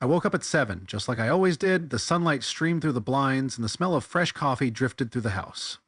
I woke up at 7, just like I always did. The sunlight streamed through the blinds, and the smell of fresh coffee drifted through the house.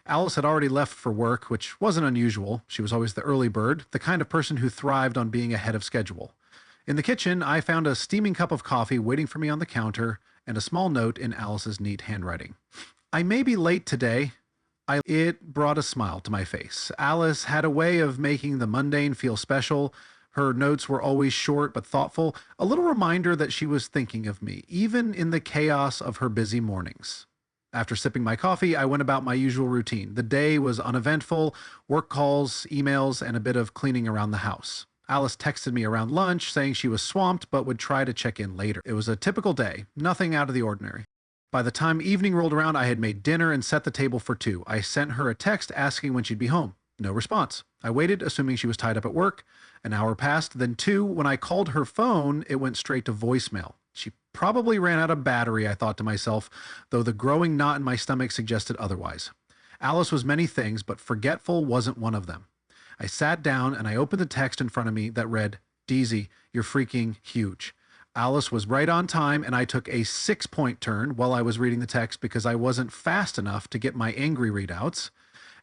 Alice had already left for work, which wasn't unusual. She was always the early bird, the kind of person who thrived on being ahead of schedule. In the kitchen, I found a steaming cup of coffee waiting for me on the counter and a small note in Alice's neat handwriting. I may be late today. It brought a smile to my face. Alice had a way of making the mundane feel special. Her notes were always short but thoughtful, a little reminder that she was thinking of me, even in the chaos of her busy mornings. After sipping my coffee, I went about my usual routine. The day was uneventful: work calls, emails, and a bit of cleaning around the house. Alice texted me around lunch saying she was swamped but would try to check in later. It was a typical day, nothing out of the ordinary. By the time evening rolled around, I had made dinner and set the table for two. I sent her a text asking when she'd be home. No response. I waited, assuming she was tied up at work. An hour passed, then two. When I called her phone, it went straight to voicemail. She probably ran out of battery, I thought to myself, though the growing knot in my stomach suggested otherwise. Alice was many things, but forgetful wasn't one of them. I sat down and I opened the text in front of me that read, "Deezy, you're freaking huge." Alice was right on time, and I took a 6-point turn while I was reading the text because I wasn't fast enough to get my angry readouts.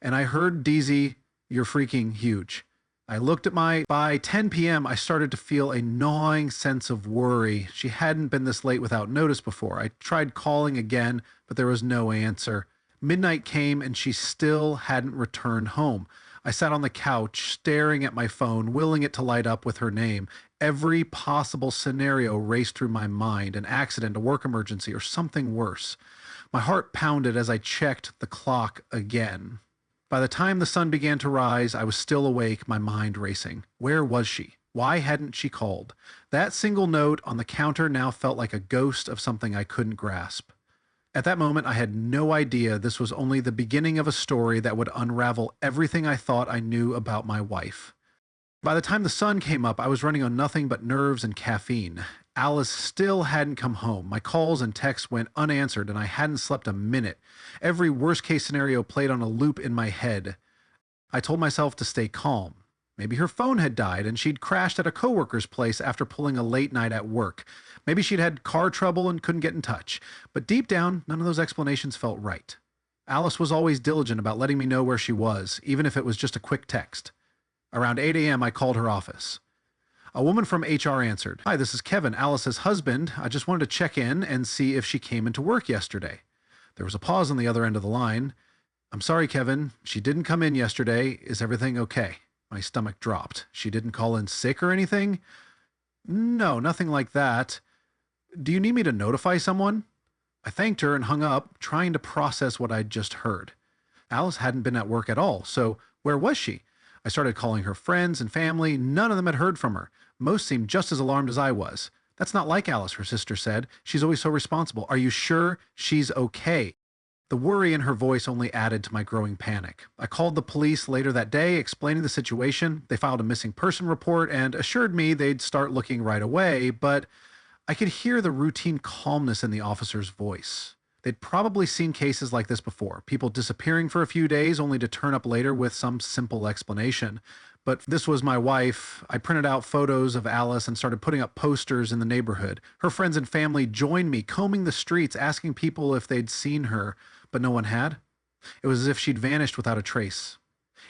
And I heard, "Deezy, you're freaking huge." By 10 p.m., I started to feel a gnawing sense of worry. She hadn't been this late without notice before. I tried calling again, but there was no answer. Midnight came and she still hadn't returned home. I sat on the couch, staring at my phone, willing it to light up with her name. Every possible scenario raced through my mind: an accident, a work emergency, or something worse. My heart pounded as I checked the clock again. By the time the sun began to rise, I was still awake, my mind racing. Where was she? Why hadn't she called? That single note on the counter now felt like a ghost of something I couldn't grasp. At that moment, I had no idea this was only the beginning of a story that would unravel everything I thought I knew about my wife. By the time the sun came up, I was running on nothing but nerves and caffeine. Alice still hadn't come home. My calls and texts went unanswered, and I hadn't slept a minute. Every worst-case scenario played on a loop in my head. I told myself to stay calm. Maybe her phone had died, and she'd crashed at a coworker's place after pulling a late night at work. Maybe she'd had car trouble and couldn't get in touch. But deep down, none of those explanations felt right. Alice was always diligent about letting me know where she was, even if it was just a quick text. Around 8 a.m., I called her office. A woman from HR answered. "Hi, this is Kevin, Alice's husband. I just wanted to check in and see if she came into work yesterday." There was a pause on the other end of the line. "I'm sorry, Kevin. She didn't come in yesterday. Is everything okay?" My stomach dropped. "She didn't call in sick or anything?" "No, nothing like that. Do you need me to notify someone?" I thanked her and hung up, trying to process what I'd just heard. Alice hadn't been at work at all, so where was she? I started calling her friends and family. None of them had heard from her. Most seemed just as alarmed as I was. "That's not like Alice," her sister said. "She's always so responsible. Are you sure she's okay?" The worry in her voice only added to my growing panic. I called the police later that day, explaining the situation. They filed a missing person report and assured me they'd start looking right away, but I could hear the routine calmness in the officer's voice. They'd probably seen cases like this before, people disappearing for a few days only to turn up later with some simple explanation. But this was my wife. I printed out photos of Alice and started putting up posters in the neighborhood. Her friends and family joined me, combing the streets, asking people if they'd seen her, but no one had. It was as if she'd vanished without a trace.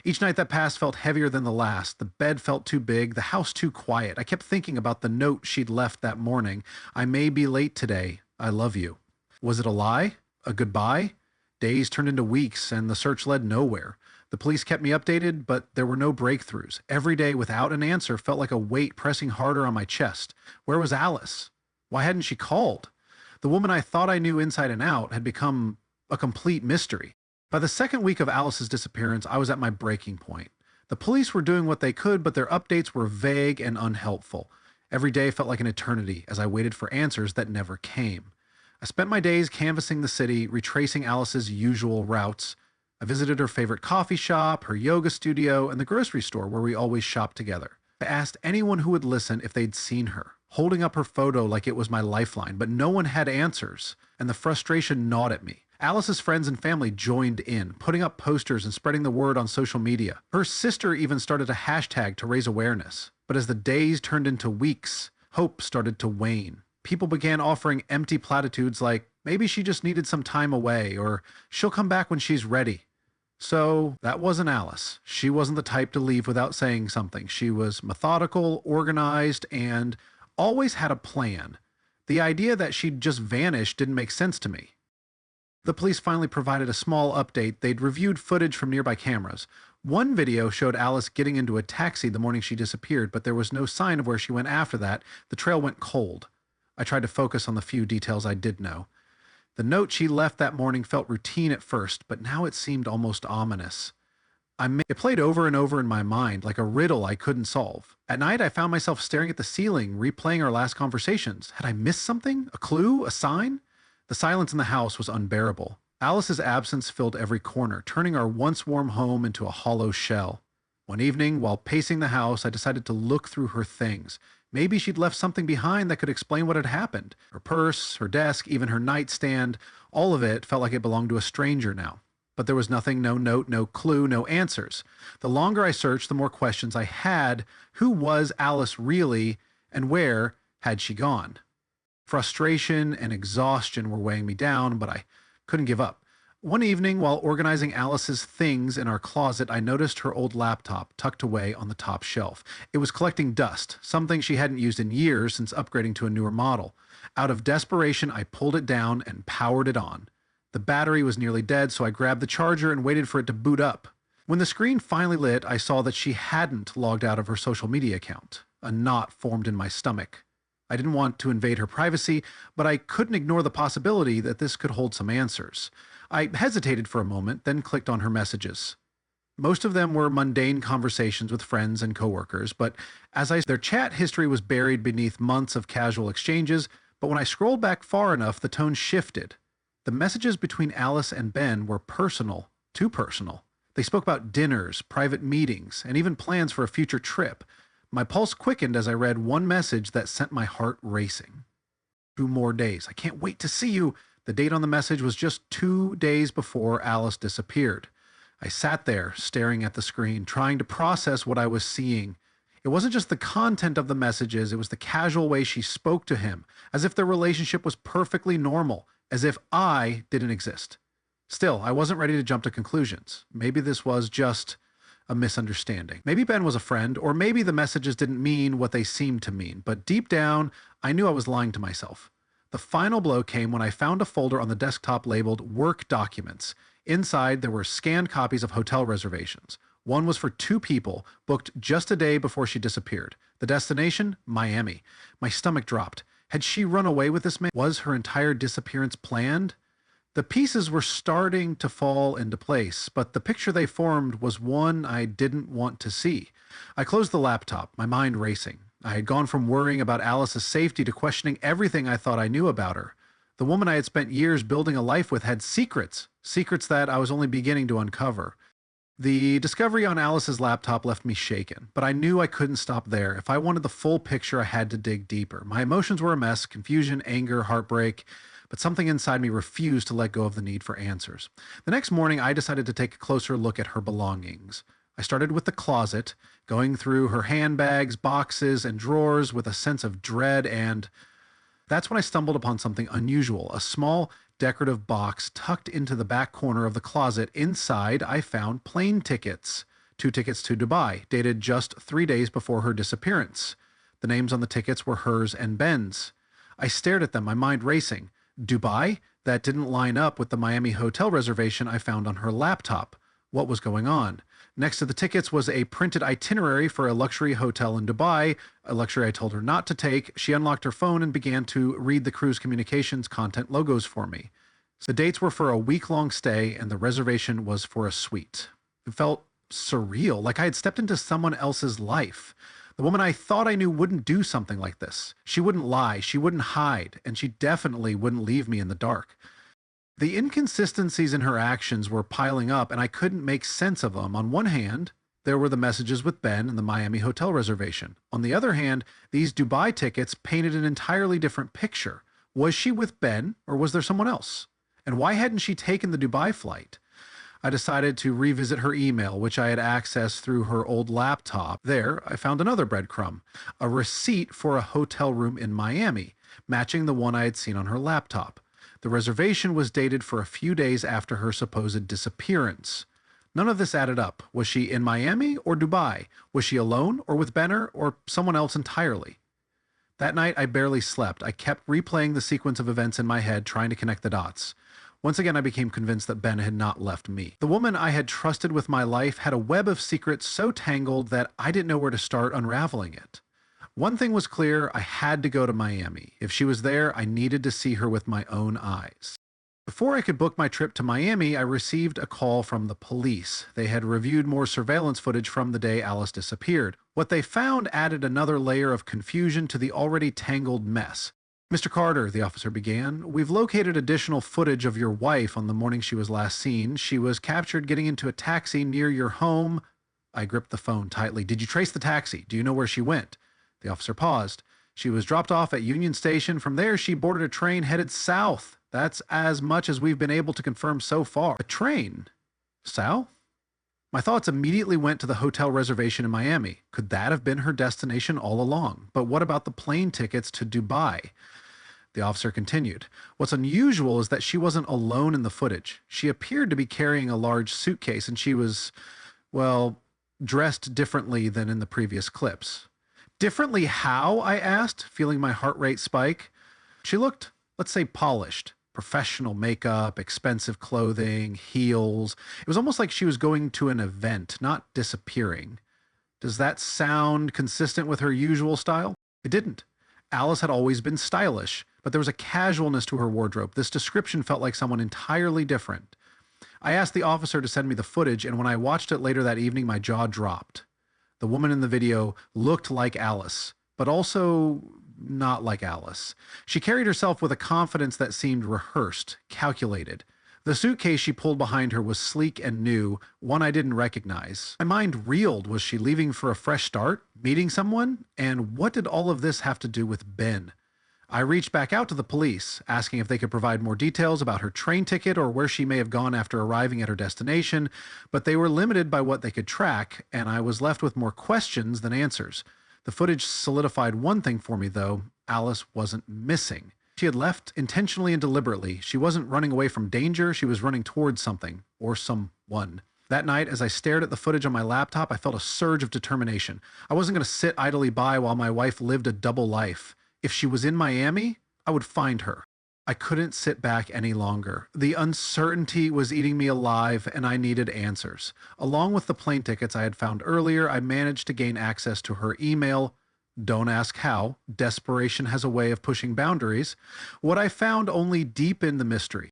Each night that passed felt heavier than the last. The bed felt too big, the house too quiet. I kept thinking about the note she'd left that morning. "I may be late today. I love you." Was it a lie? A goodbye? Days turned into weeks, and the search led nowhere. The police kept me updated, but there were no breakthroughs. Every day without an answer felt like a weight pressing harder on my chest. Where was Alice? Why hadn't she called? The woman I thought I knew inside and out had become a complete mystery. By the second week of Alice's disappearance, I was at my breaking point. The police were doing what they could, but their updates were vague and unhelpful. Every day felt like an eternity as I waited for answers that never came. I spent my days canvassing the city, retracing Alice's usual routes. I visited her favorite coffee shop, her yoga studio, and the grocery store where we always shopped together. I asked anyone who would listen if they'd seen her, holding up her photo like it was my lifeline, but no one had answers, and the frustration gnawed at me. Alice's friends and family joined in, putting up posters and spreading the word on social media. Her sister even started a hashtag to raise awareness. But as the days turned into weeks, hope started to wane. People began offering empty platitudes like, maybe she just needed some time away, or she'll come back when she's ready. So that wasn't Alice. She wasn't the type to leave without saying something. She was methodical, organized, and always had a plan. The idea that she'd just vanished didn't make sense to me. The police finally provided a small update. They'd reviewed footage from nearby cameras. One video showed Alice getting into a taxi the morning she disappeared, but there was no sign of where she went after that. The trail went cold. I tried to focus on the few details I did know. The note she left that morning felt routine at first, but now it seemed almost ominous. It played over and over in my mind like a riddle I couldn't solve. At night, I found myself staring at the ceiling, replaying our last conversations. Had I missed something? A clue? A sign? The silence in the house was unbearable. Alice's absence filled every corner, turning our once warm home into a hollow shell. One evening, while pacing the house, I decided to look through her things. Maybe she'd left something behind that could explain what had happened. Her purse, her desk, even her nightstand, all of it felt like it belonged to a stranger now. But there was nothing, no note, no clue, no answers. The longer I searched, the more questions I had. Who was Alice really, and where had she gone? Frustration and exhaustion were weighing me down, but I couldn't give up. One evening, while organizing Alice's things in our closet, I noticed her old laptop tucked away on the top shelf. It was collecting dust, something she hadn't used in years since upgrading to a newer model. Out of desperation, I pulled it down and powered it on. The battery was nearly dead, so I grabbed the charger and waited for it to boot up. When the screen finally lit, I saw that she hadn't logged out of her social media account. A knot formed in my stomach. I didn't want to invade her privacy, but I couldn't ignore the possibility that this could hold some answers. I hesitated for a moment, then clicked on her messages. Most of them were mundane conversations with friends and coworkers, but their chat history was buried beneath months of casual exchanges, but when I scrolled back far enough, the tone shifted. The messages between Alice and Ben were personal, too personal. They spoke about dinners, private meetings, and even plans for a future trip. My pulse quickened as I read one message that sent my heart racing. 2 more days. I can't wait to see you. The date on the message was just 2 days before Alice disappeared. I sat there, staring at the screen, trying to process what I was seeing. It wasn't just the content of the messages, it was the casual way she spoke to him, as if their relationship was perfectly normal, as if I didn't exist. Still, I wasn't ready to jump to conclusions. Maybe this was just a misunderstanding. Maybe Ben was a friend, or maybe the messages didn't mean what they seemed to mean, but deep down, I knew I was lying to myself. The final blow came when I found a folder on the desktop labeled Work Documents. Inside, there were scanned copies of hotel reservations. One was for 2 people, booked just a day before she disappeared. The destination? Miami. My stomach dropped. Had she run away with this man? Was her entire disappearance planned? The pieces were starting to fall into place, but the picture they formed was one I didn't want to see. I closed the laptop, my mind racing. I had gone from worrying about Alice's safety to questioning everything I thought I knew about her. The woman I had spent years building a life with had secrets that I was only beginning to uncover. The discovery on Alice's laptop left me shaken, but I knew I couldn't stop there. If I wanted the full picture, I had to dig deeper. My emotions were a mess: confusion, anger, heartbreak, but something inside me refused to let go of the need for answers. The next morning, I decided to take a closer look at her belongings. I started with the closet, going through her handbags, boxes, and drawers with a sense of dread, and that's when I stumbled upon something unusual: a small decorative box tucked into the back corner of the closet. Inside, I found plane tickets. 2 tickets to Dubai, dated just 3 days before her disappearance. The names on the tickets were hers and Ben's. I stared at them, my mind racing. Dubai? That didn't line up with the Miami hotel reservation I found on her laptop. What was going on? Next to the tickets was a printed itinerary for a luxury hotel in Dubai, a luxury I told her not to take. She unlocked her phone and began to read the cruise communications content logos for me. The dates were for a week-long stay, and the reservation was for a suite. It felt surreal, like I had stepped into someone else's life. The woman I thought I knew wouldn't do something like this. She wouldn't lie, she wouldn't hide, and she definitely wouldn't leave me in the dark. The inconsistencies in her actions were piling up, and I couldn't make sense of them. On one hand, there were the messages with Ben and the Miami hotel reservation. On the other hand, these Dubai tickets painted an entirely different picture. Was she with Ben, or was there someone else? And why hadn't she taken the Dubai flight? I decided to revisit her email, which I had accessed through her old laptop. There, I found another breadcrumb: a receipt for a hotel room in Miami. matching the one I had seen on her laptop. The reservation was dated for a few days after her supposed disappearance. None of this added up. Was she in Miami or Dubai? Was she alone or with Benner or someone else entirely? That night, I barely slept. I kept replaying the sequence of events in my head, trying to connect the dots. Once again, I became convinced that Ben had not left me. The woman I had trusted with my life had a web of secrets so tangled that I didn't know where to start unraveling it. One thing was clear, I had to go to Miami. If she was there, I needed to see her with my own eyes. Before I could book my trip to Miami, I received a call from the police. They had reviewed more surveillance footage from the day Alice disappeared. What they found added another layer of confusion to the already tangled mess. "Mr. Carter," the officer began, "we've located additional footage of your wife on the morning she was last seen. She was captured getting into a taxi near your home." I gripped the phone tightly. "Did you trace the taxi? Do you know where she went?" The officer paused. "She was dropped off at Union Station. From there, she boarded a train headed south. That's as much as we've been able to confirm so far." "A train? South?" My thoughts immediately went to the hotel reservation in Miami. Could that have been her destination all along? But what about the plane tickets to Dubai? The officer continued. "What's unusual is that she wasn't alone in the footage. She appeared to be carrying a large suitcase, and she was, well, dressed differently than in the previous clips." "Differently how?" I asked, feeling my heart rate spike. "She looked, let's say, polished. Professional makeup, expensive clothing, heels. It was almost like she was going to an event, not disappearing." Does that sound consistent with her usual style? It didn't. Alice had always been stylish, but there was a casualness to her wardrobe. This description felt like someone entirely different. I asked the officer to send me the footage, and when I watched it later that evening, my jaw dropped. The woman in the video looked like Alice, but also not like Alice. She carried herself with a confidence that seemed rehearsed, calculated. The suitcase she pulled behind her was sleek and new, one I didn't recognize. My mind reeled. Was she leaving for a fresh start? Meeting someone? And what did all of this have to do with Ben? I reached back out to the police, asking if they could provide more details about her train ticket or where she may have gone after arriving at her destination, but they were limited by what they could track, and I was left with more questions than answers. The footage solidified one thing for me, though. Alice wasn't missing. She had left intentionally and deliberately. She wasn't running away from danger. She was running towards something or someone. That night, as I stared at the footage on my laptop, I felt a surge of determination. I wasn't going to sit idly by while my wife lived a double life. If she was in Miami, I would find her. I couldn't sit back any longer. The uncertainty was eating me alive, and I needed answers. Along with the plane tickets I had found earlier, I managed to gain access to her email. Don't ask how. Desperation has a way of pushing boundaries. What I found only deepened the mystery.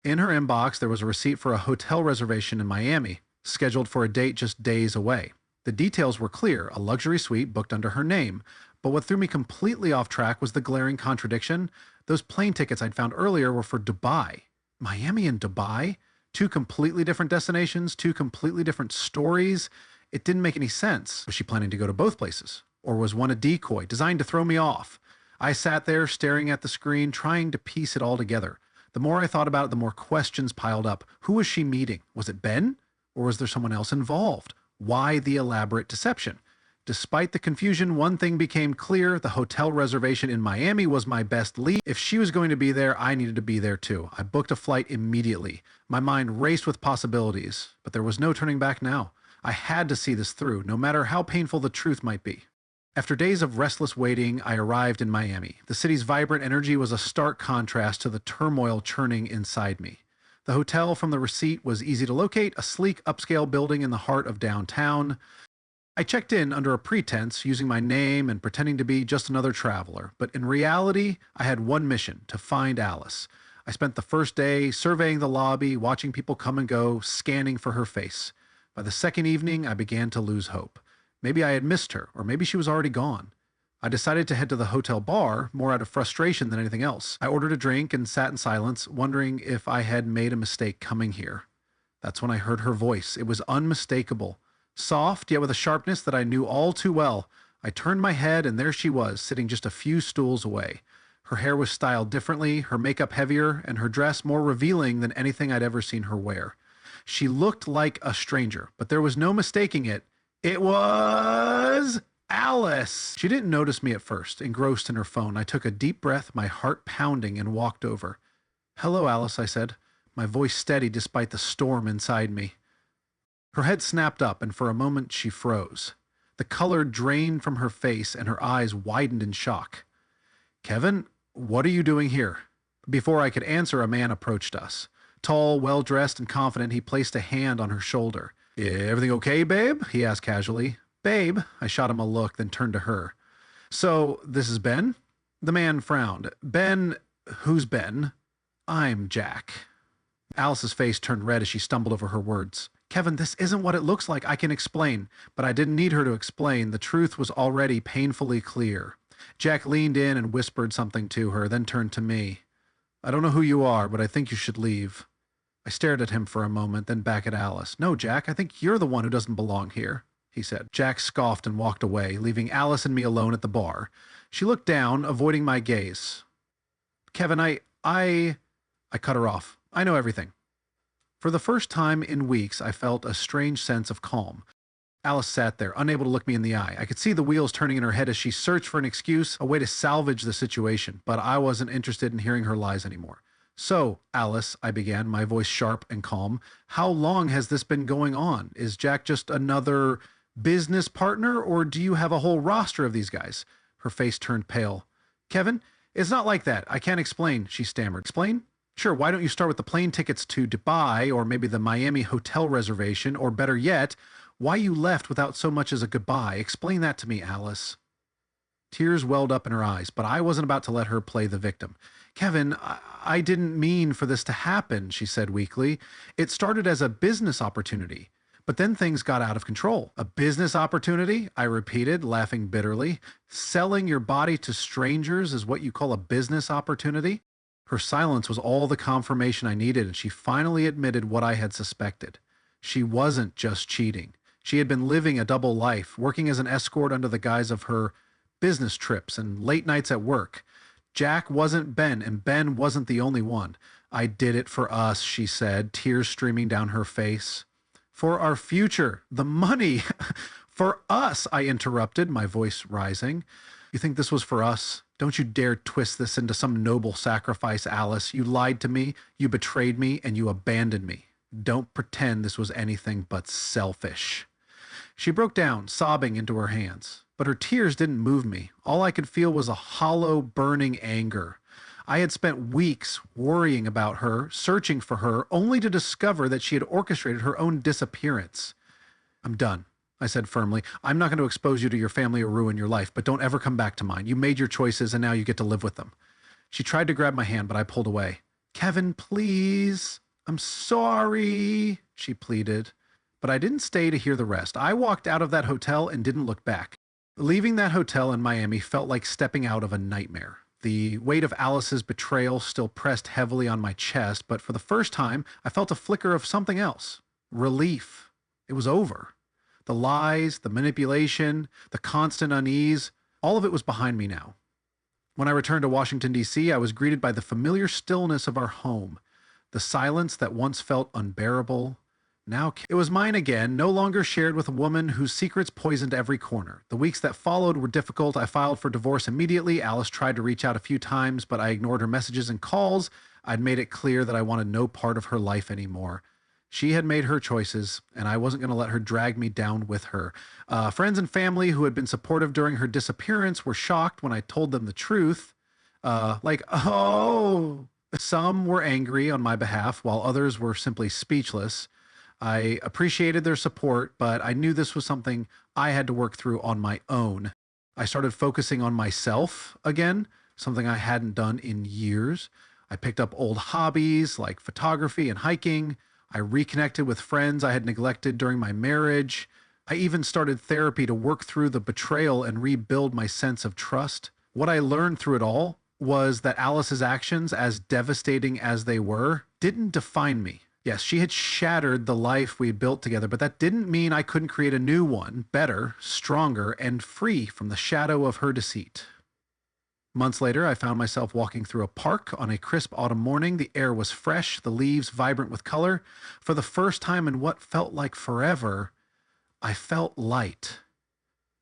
In her inbox, there was a receipt for a hotel reservation in Miami, scheduled for a date just days away. The details were clear, a luxury suite booked under her name. But what threw me completely off track was the glaring contradiction. Those plane tickets I'd found earlier were for Dubai. Miami and Dubai? Two completely different destinations, two completely different stories. It didn't make any sense. Was she planning to go to both places? Or was one a decoy, designed to throw me off? I sat there staring at the screen, trying to piece it all together. The more I thought about it, the more questions piled up. Who was she meeting? Was it Ben? Or was there someone else involved? Why the elaborate deception? Despite the confusion, one thing became clear. The hotel reservation in Miami was my best lead. If she was going to be there, I needed to be there too. I booked a flight immediately. My mind raced with possibilities, but there was no turning back now. I had to see this through, no matter how painful the truth might be. After days of restless waiting, I arrived in Miami. The city's vibrant energy was a stark contrast to the turmoil churning inside me. The hotel from the receipt was easy to locate, a sleek upscale building in the heart of downtown. I checked in under a pretense, using my name and pretending to be just another traveler. But in reality, I had one mission: to find Alice. I spent the first day surveying the lobby, watching people come and go, scanning for her face. By the second evening, I began to lose hope. Maybe I had missed her, or maybe she was already gone. I decided to head to the hotel bar, more out of frustration than anything else. I ordered a drink and sat in silence, wondering if I had made a mistake coming here. That's when I heard her voice. It was unmistakable. Soft, yet with a sharpness that I knew all too well. I turned my head, and there she was, sitting just a few stools away. Her hair was styled differently, her makeup heavier, and her dress more revealing than anything I'd ever seen her wear. She looked like a stranger, but there was no mistaking it. It was Alice! She didn't notice me at first, engrossed in her phone. I took a deep breath, my heart pounding, and walked over. Hello, Alice, I said, my voice steady despite the storm inside me. Her head snapped up, and for a moment she froze. The color drained from her face, and her eyes widened in shock. Kevin, what are you doing here? Before I could answer, a man approached us. Tall, well-dressed, and confident, he placed a hand on her shoulder. Everything okay, babe? He asked casually. Babe? I shot him a look, then turned to her. So, this is Ben? The man frowned. Ben? Who's Ben? I'm Jack. Alice's face turned red as she stumbled over her words. Kevin, this isn't what it looks like. I can explain. But I didn't need her to explain. The truth was already painfully clear. Jack leaned in and whispered something to her, then turned to me. I don't know who you are, but I think you should leave. I stared at him for a moment, then back at Alice. No, Jack, I think you're the one who doesn't belong here, he said. Jack scoffed and walked away, leaving Alice and me alone at the bar. She looked down, avoiding my gaze. Kevin, I cut her off. I know everything. For the first time in weeks, I felt a strange sense of calm. Alice sat there, unable to look me in the eye. I could see the wheels turning in her head as she searched for an excuse, a way to salvage the situation, but I wasn't interested in hearing her lies anymore. So, Alice, I began, my voice sharp and calm, how long has this been going on? Is Jack just another business partner, or do you have a whole roster of these guys? Her face turned pale. Kevin, it's not like that. I can't explain, she stammered. Explain? Sure, why don't you start with the plane tickets to Dubai, or maybe the Miami hotel reservation, or better yet, why you left without so much as a goodbye. Explain that to me, Alice. Tears welled up in her eyes, but I wasn't about to let her play the victim. Kevin, I didn't mean for this to happen, she said weakly. It started as a business opportunity, but then things got out of control. A business opportunity? I repeated, laughing bitterly. Selling your body to strangers is what you call a business opportunity? Her silence was all the confirmation I needed, and she finally admitted what I had suspected. She wasn't just cheating. She had been living a double life, working as an escort under the guise of her business trips and late nights at work. Jack wasn't Ben, and Ben wasn't the only one. I did it for us, she said, tears streaming down her face. For our future, the money. For us, I interrupted, my voice rising. You think this was for us? Don't you dare twist this into some noble sacrifice, Alice. You lied to me, you betrayed me, and you abandoned me. Don't pretend this was anything but selfish. She broke down, sobbing into her hands. But her tears didn't move me. All I could feel was a hollow, burning anger. I had spent weeks worrying about her, searching for her, only to discover that she had orchestrated her own disappearance. I'm done, I said firmly. I'm not going to expose you to your family or ruin your life, but don't ever come back to mine. You made your choices, and now you get to live with them. She tried to grab my hand, but I pulled away. Kevin, please. I'm sorry, she pleaded. But I didn't stay to hear the rest. I walked out of that hotel and didn't look back. Leaving that hotel in Miami felt like stepping out of a nightmare. The weight of Alice's betrayal still pressed heavily on my chest, but for the first time, I felt a flicker of something else. Relief. It was over. The lies, the manipulation, the constant unease, all of it was behind me now. When I returned to Washington, D.C., I was greeted by the familiar stillness of our home. The silence that once felt unbearable. Now it was mine again, no longer shared with a woman whose secrets poisoned every corner. The weeks that followed were difficult. I filed for divorce immediately. Alice tried to reach out a few times, but I ignored her messages and calls. I'd made it clear that I wanted no part of her life anymore. She had made her choices, and I wasn't going to let her drag me down with her. Friends and family who had been supportive during her disappearance were shocked when I told them the truth. Oh! Some were angry on my behalf, while others were simply speechless. I appreciated their support, but I knew this was something I had to work through on my own. I started focusing on myself again, something I hadn't done in years. I picked up old hobbies like photography and hiking. I reconnected with friends I had neglected during my marriage. I even started therapy to work through the betrayal and rebuild my sense of trust. What I learned through it all was that Alice's actions, as devastating as they were, didn't define me. Yes, she had shattered the life we had built together, but that didn't mean I couldn't create a new one, better, stronger, and free from the shadow of her deceit. Months later, I found myself walking through a park on a crisp autumn morning. The air was fresh, the leaves vibrant with color. For the first time in what felt like forever, I felt light.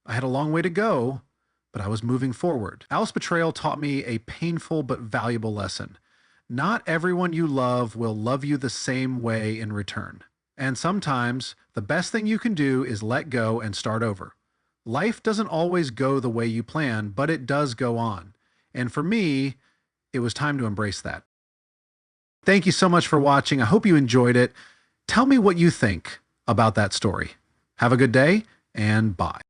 I had a long way to go, but I was moving forward. Alice's betrayal taught me a painful but valuable lesson. Not everyone you love will love you the same way in return. And sometimes the best thing you can do is let go and start over. Life doesn't always go the way you plan, but it does go on. And for me, it was time to embrace that. Thank you so much for watching. I hope you enjoyed it. Tell me what you think about that story. Have a good day, and bye.